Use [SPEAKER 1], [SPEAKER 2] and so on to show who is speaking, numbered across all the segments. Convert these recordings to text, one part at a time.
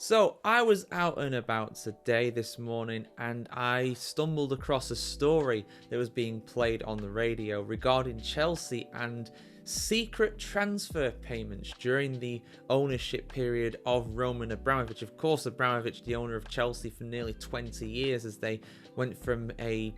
[SPEAKER 1] So I was out and about today this morning and I stumbled across a story that was being played on the radio regarding Chelsea and secret transfer payments during the ownership period of Roman Abramovich. Of course, Abramovich, the owner of Chelsea for nearly 20 years, as they went from a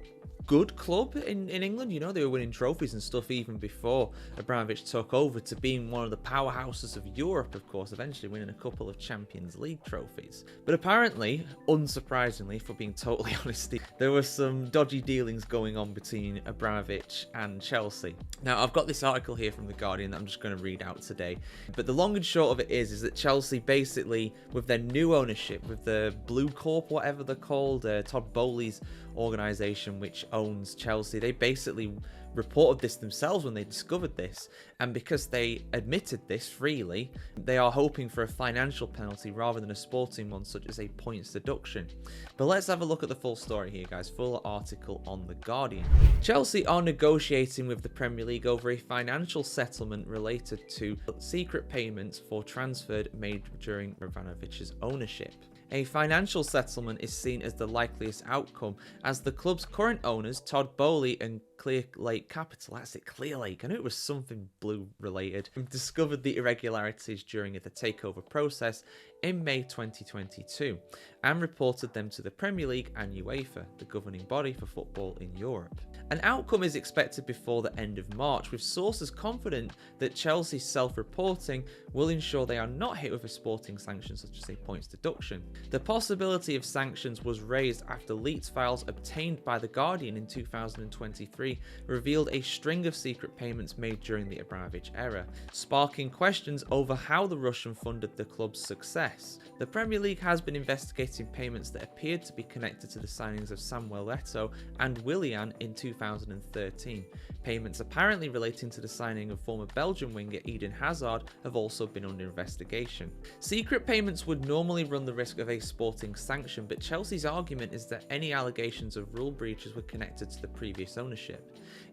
[SPEAKER 1] good club in England. You know, they were winning trophies and stuff even before Abramovich took over, to being one of the powerhouses of Europe, of course, eventually winning a couple of Champions League trophies. But apparently, unsurprisingly, for being totally honest, there were some dodgy dealings going on between Abramovich and Chelsea. Now, I've got this article here from The Guardian that I'm just going to read out today. But the long and short of it is that Chelsea basically, with their new ownership, with the Blue Corp, whatever they're called, Todd Bowley's organisation, which owns Chelsea, they basically reported this themselves when they discovered this, and because they admitted this freely, they are hoping for a financial penalty rather than a sporting one, such as a points deduction. But let's have a look at the full story here, guys. Full article on The Guardian. Chelsea are negotiating with the Premier League over a financial settlement related to secret payments for transfers made during Abramovich's ownership. A financial settlement is seen as the likeliest outcome, as the club's current owners, Todd Bowley and Clear Lake Capital, that's it, Clear Lake, I knew it was something blue related, discovered the irregularities during the takeover process in May 2022 and reported them to the Premier League and UEFA, the governing body for football in Europe. An outcome is expected before the end of March, with sources confident that Chelsea's self-reporting will ensure they are not hit with a sporting sanction such as a points deduction. The possibility of sanctions was raised after leaked files obtained by The Guardian in 2023 revealed a string of secret payments made during the Abramovich era, sparking questions over how the Russian funded the club's success. The Premier League has been investigating payments that appeared to be connected to the signings of Samuel Eto'o and Willian in 2013. Payments apparently relating to the signing of former Belgian winger Eden Hazard have also been under investigation. Secret payments would normally run the risk of a sporting sanction, but Chelsea's argument is that any allegations of rule breaches were connected to the previous ownership.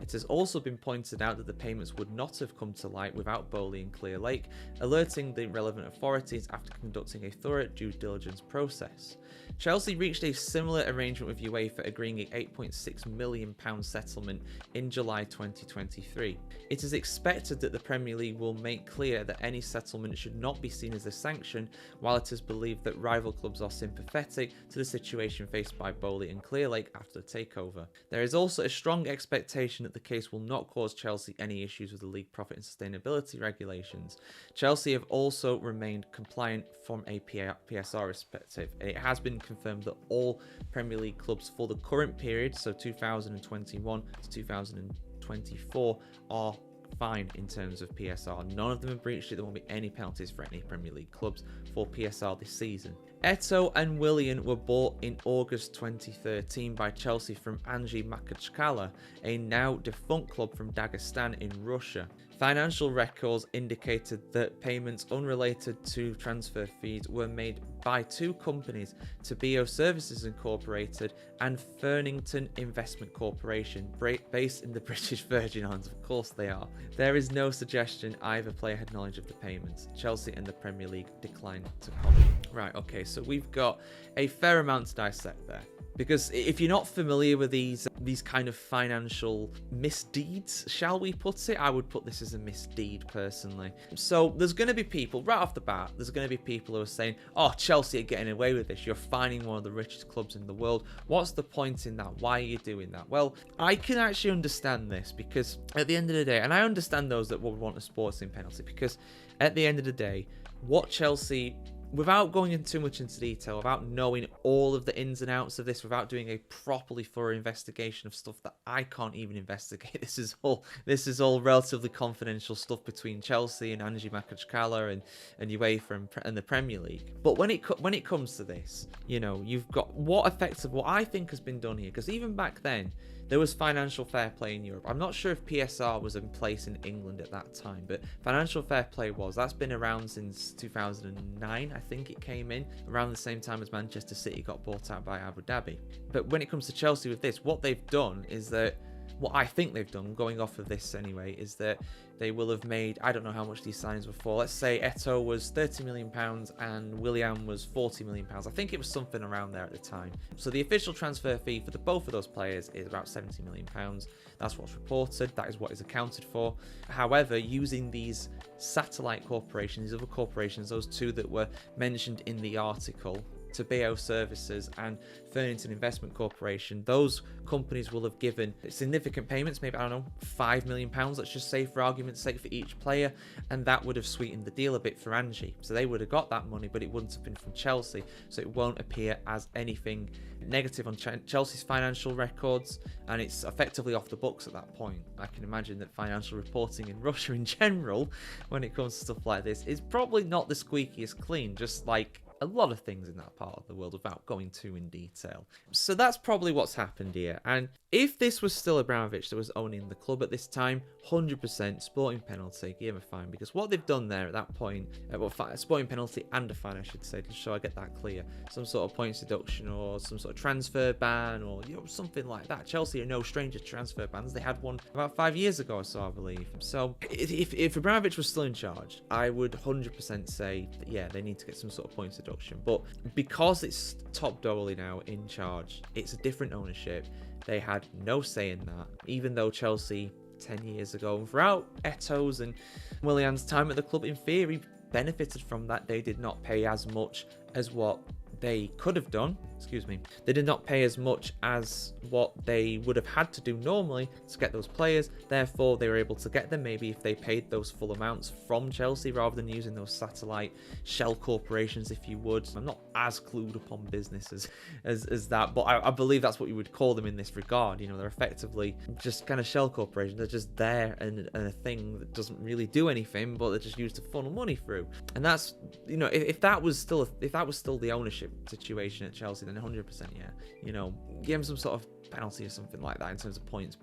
[SPEAKER 1] It has also been pointed out that the payments would not have come to light without Bowley and Clear Lake alerting the relevant authorities after conducting a thorough due diligence process. Chelsea reached a similar arrangement with UEFA, agreeing a £8.6 million settlement in July 2023. It is expected that the Premier League will make clear that any settlement should not be seen as a sanction, while it is believed that rival clubs are sympathetic to the situation faced by Bowley and Clear Lake after the takeover. There is also a strong expectation that the case will not cause Chelsea any issues with the league profit and sustainability regulations. Chelsea have also remained compliant from a PSR perspective. It has been confirmed that all Premier League clubs for the current period, so 2021 to 2024, are fine in terms of PSR. None of them have breached it. There won't be any penalties for any Premier League clubs for PSR this season. Eto'o and Willian were bought in August 2013 by Chelsea from Anzhi Makachkala, a now defunct club from Dagestan in Russia. Financial records indicated that payments unrelated to transfer fees were made by two companies, Tobio Services Incorporated and Fernington Investment Corporation, based in the British Virgin Islands. Of course they are. There is no suggestion either player had knowledge of the payments. Chelsea and the Premier League declined to comment. Right, okay, so we've got a fair amount to dissect there. Because if you're not familiar with these kind of financial misdeeds, shall we put it? I would put this as a misdeed, personally. So there's going to be people, right off the bat, there's going to be people who are saying, oh, Chelsea are getting away with this. You're fining one of the richest clubs in the world. What's the point in that? Why are you doing that? Well, I can actually understand this, because at the end of the day, and I understand those that would want a sporting penalty, because at the end of the day, what Chelsea, without going in too much into detail, without knowing all of the ins and outs of this, without doing a properly thorough investigation of stuff that I can't even investigate, this is all relatively confidential stuff between Chelsea and Anzhi Makachkala and UEFA and the Premier League. But when it comes to this, you know, you've got what I think has been done here, because even back then, there was financial fair play in Europe. I'm not sure if PSR was in place in England at that time, but financial fair play was. That's been around since 2009, I think it came in, around the same time as Manchester City got bought out by Abu Dhabi. But when it comes to Chelsea with this, what they've done is that what I think they've done, going off of this anyway, is that they will have made, I don't know how much these signings were for. Let's say Eto'o was £30 million and Willian was £40 million. I think it was something around there at the time. So the official transfer fee for both of those players is about £70 million. That's what's reported. That is what is accounted for. However, using these satellite corporations, these other corporations, those two that were mentioned in the article, Tobago Services and Furnington Investment Corporation, those companies will have given significant payments, maybe, I don't know, £5 million, let's just say for argument's sake, for each player, and that would have sweetened the deal a bit for Angie. So they would have got that money, but it wouldn't have been from Chelsea, so it won't appear as anything negative on Chelsea's financial records, and it's effectively off the books at that point. I can imagine that financial reporting in Russia in general, when it comes to stuff like this, is probably not the squeakiest clean, just like a lot of things in that part of the world without going too in detail. So that's probably what's happened here. And if this was still Abramovich that was owning the club at this time, 100% sporting penalty, give him a fine, because what they've done there at that point, sporting penalty and a fine, I should say, just so I get that clear, some sort of points deduction or some sort of transfer ban or something like that. Chelsea are no stranger to transfer bans. They had one about 5 years ago or so, I believe. So if Abramovich was still in charge, I would 100% say that, yeah, they need to get some sort of points deduction. But because it's Top Dolly now in charge, it's a different ownership. They had no say in that, even though Chelsea 10 years ago, and throughout Eto's and Willian's time at the club, in theory, benefited from that. They did not pay as much as what they could have done. They did not pay as much as what they would have had to do normally to get those players. Therefore, they were able to get them maybe if they paid those full amounts from Chelsea rather than using those satellite shell corporations, if you would. I'm not as clued up on business as that, but I believe that's what you would call them in this regard. You know, they're effectively just kind of shell corporations. They're just there and a thing that doesn't really do anything, but they're just used to funnel money through. And that's, you know, if that was still the ownership situation at Chelsea, then 100%, yeah, you know, give them some sort of penalty or something like that in terms of points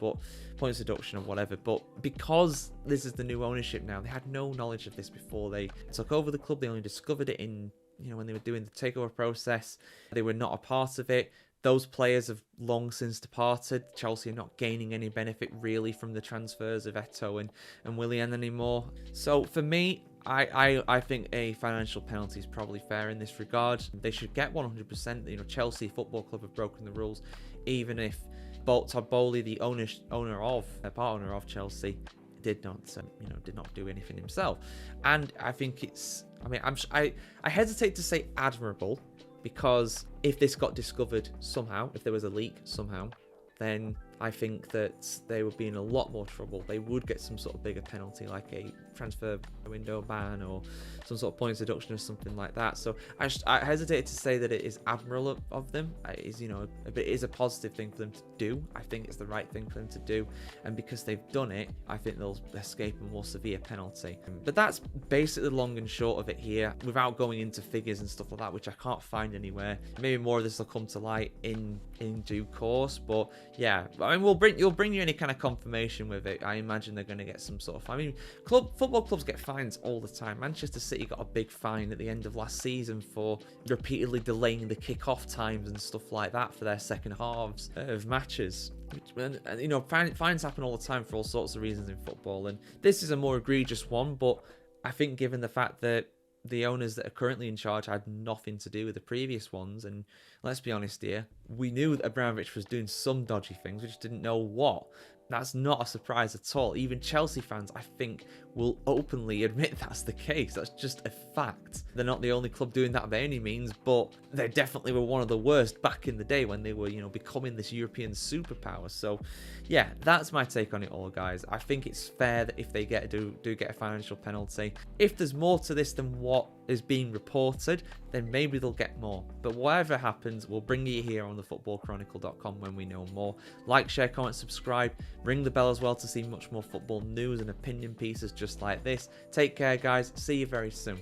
[SPEAKER 1] deduction or whatever. But because this is the new ownership now, they had no knowledge of this before they took over the club. They only discovered it in, you know, when they were doing the takeover process. They were not a part of it. Those players have long since departed. Chelsea are not gaining any benefit really from the transfers of Eto'o and Willian anymore. So for me, I think a financial penalty is probably fair in this regard. They should get 100%. You know, Chelsea Football Club have broken the rules, even if Todd Bowley, the part owner of Chelsea, did not do anything himself. And I think it's, I hesitate to say admirable, because if this got discovered somehow, if there was a leak somehow, then I think that they would be in a lot more trouble. They would get some sort of bigger penalty, like a transfer window ban or some sort of points deduction or something like that. So I hesitate to say that it is admirable of them. It is, you know, it is a positive thing for them to do. I think it's the right thing for them to do, and because they've done it, I think they'll escape a more severe penalty. But that's basically the long and short of it here, without going into figures and stuff like that, which I can't find anywhere. Maybe more of this will come to light in due course, but yeah, I mean, you'll bring you any kind of confirmation with it. I imagine they're going to get some sort of, I mean, football clubs get fines all the time. Manchester City got a big fine at the end of last season for repeatedly delaying the kick-off times and stuff like that for their second halves of matches. And you know, fines happen all the time for all sorts of reasons in football, and this is a more egregious one. But I think, given the fact that the owners that are currently in charge had nothing to do with the previous ones, and let's be honest here, we knew that Abramovich was doing some dodgy things, we just didn't know what. That's not a surprise at all. Even Chelsea fans, I think, will openly admit that's the case. That's just a fact. They're not the only club doing that by any means, but they definitely were one of the worst back in the day when they were, you know, becoming this European superpower. So, yeah, that's my take on it all, guys. I think it's fair that if they do get a financial penalty, if there's more to this than what is being reported, then maybe they'll get more. But whatever happens, we'll bring you here on thefootballchronicle.com when we know more. Like, share, comment, subscribe. Ring the bell as well to see much more football news and opinion pieces just like this. Take care, guys. See you very soon.